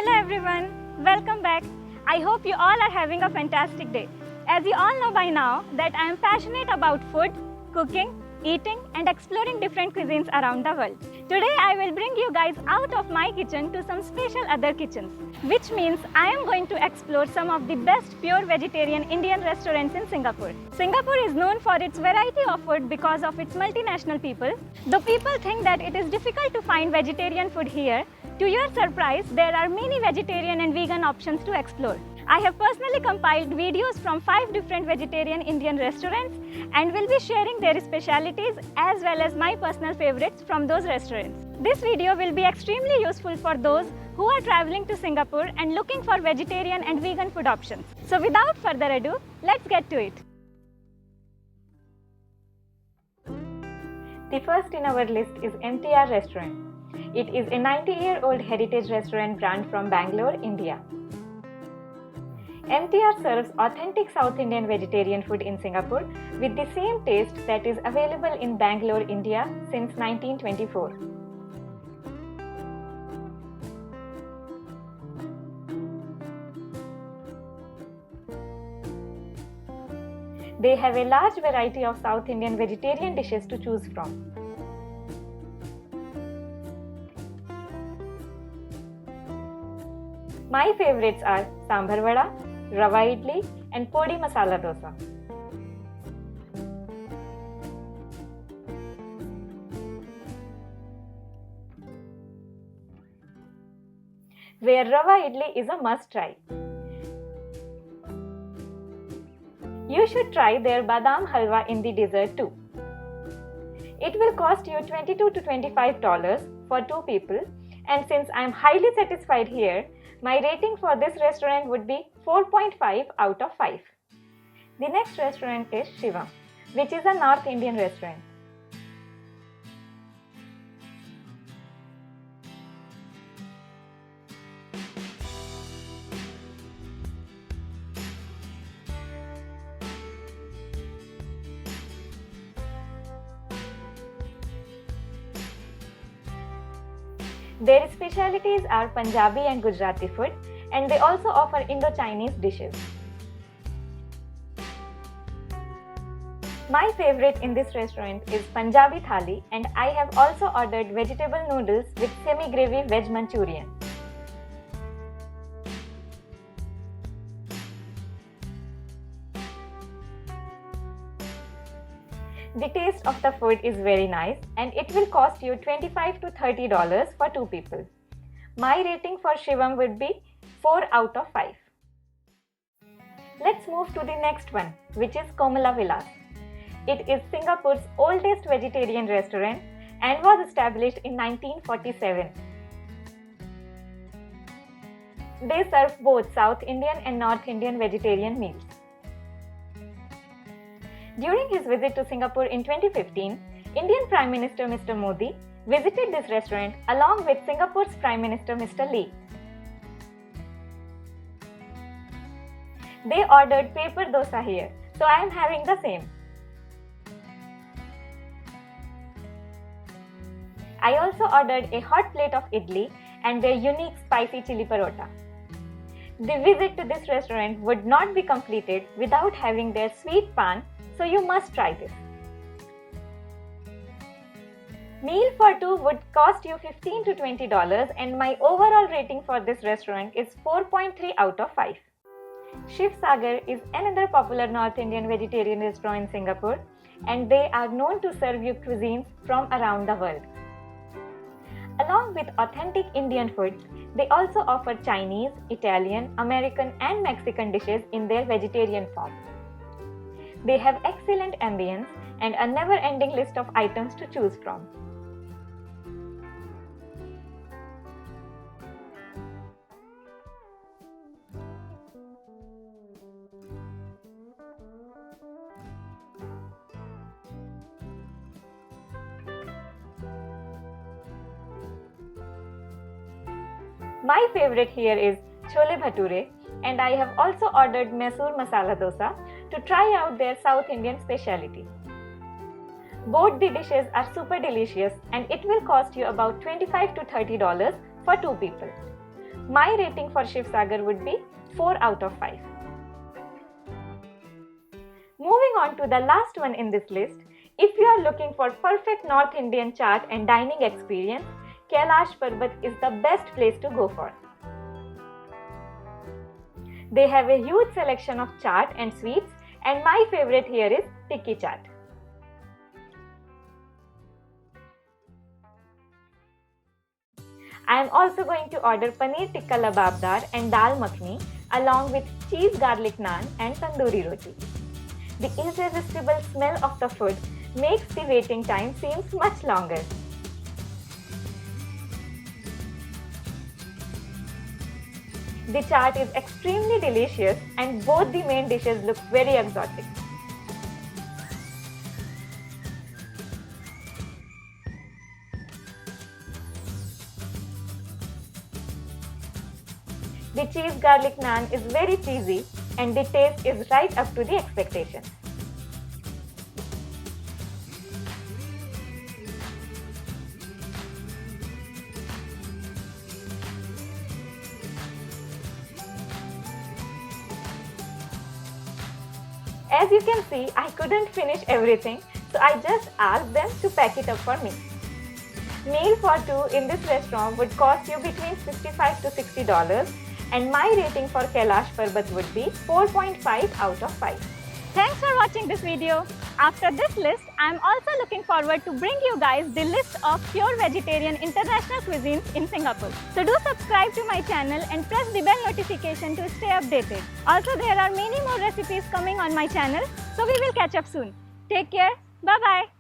Hello everyone, welcome back. I hope you all are having a fantastic day. As you all know by now that I am passionate about food, cooking, eating and exploring different cuisines around the world. Today I will bring you guys out of my kitchen to some special other kitchens, which means I am going to explore some of the best pure vegetarian Indian restaurants in Singapore. Singapore is known for its variety of food because of its multinational people. Though people think that it is difficult to find vegetarian food here, to your surprise, there are many vegetarian and vegan options to explore. I have personally compiled videos from 5 different vegetarian Indian restaurants and will be sharing their specialities as well as my personal favorites from those restaurants. This video will be extremely useful for those who are traveling to Singapore and looking for vegetarian and vegan food options. So without further ado, let's get to it. The first in our list is MTR Restaurant. It is a 90-year-old heritage restaurant brand from Bangalore, India. MTR serves authentic South Indian vegetarian food in Singapore with the same taste that is available in Bangalore, India since 1924. They have a large variety of South Indian vegetarian dishes to choose from. My favorites are Sambar Vada, Rava Idli and Podi Masala Dosa. Where Rava Idli is a must try. You should try their Badam Halwa in the dessert too. It will cost you $22 to $25 for 2 people, and since I am highly satisfied here, my rating for this restaurant would be 4.5 out of 5. The next restaurant is Shivam, which is a North Indian restaurant. Their specialities are Punjabi and Gujarati food, and they also offer Indo-Chinese dishes. My favorite in this restaurant is Punjabi Thali, and I have also ordered vegetable noodles with semi-gravy veg Manchurian. The taste of the food is very nice and it will cost you $25 to $30 for 2 people. My rating for Shivam would be 4 out of 5. Let's move to the next one, which is Komala Vilas. It is Singapore's oldest vegetarian restaurant and was established in 1947. They serve both South Indian and North Indian vegetarian meals. During his visit to Singapore in 2015, Indian Prime Minister Mr. Modi visited this restaurant along with Singapore's Prime Minister Mr. Lee. They ordered paper dosa here, so I am having the same. I also ordered a hot plate of idli and their unique spicy chili parota. The visit to this restaurant would not be completed without having their sweet pan, so you must try this. Meal for 2 would cost you $15 to $20 and my overall rating for this restaurant is 4.3 out of 5. Shiv Sagar is another popular North Indian vegetarian restaurant in Singapore and they are known to serve you cuisines from around the world. Along with authentic Indian food, they also offer Chinese, Italian, American and Mexican dishes in their vegetarian form. They have excellent ambience and a never-ending list of items to choose from. My favorite here is Chole Bhature, and I have also ordered Mysore Masala Dosa to try out their South Indian speciality. Both the dishes are super delicious and it will cost you about $25 to $30 for 2 people. My rating for Shiv Sagar would be 4 out of 5. Moving on to the last one in this list, if you are looking for perfect North Indian chaat and dining experience, Kailash Parbat is the best place to go for. They have a huge selection of chaat and sweets, and my favorite here is tikki chaat. I am also going to order paneer tikka lababdar and dal makhani along with cheese garlic naan and tandoori roti. The irresistible smell of the food makes the waiting time seems much longer. The chaat is extremely delicious and both the main dishes look very exotic. The cheese garlic naan is very cheesy and the taste is right up to the expectations. As you can see, I couldn't finish everything, so I just asked them to pack it up for me. Meal for two in this restaurant would cost you between $55 to $60, and my rating for Kailash Parbat would be 4.5 out of 5. Thanks for watching this video. After this list, I am also looking forward to bring you guys the list of pure vegetarian international cuisines in Singapore. So do subscribe to my channel and press the bell notification to stay updated. Also, there are many more recipes coming on my channel, so we will catch up soon. Take care. Bye-bye.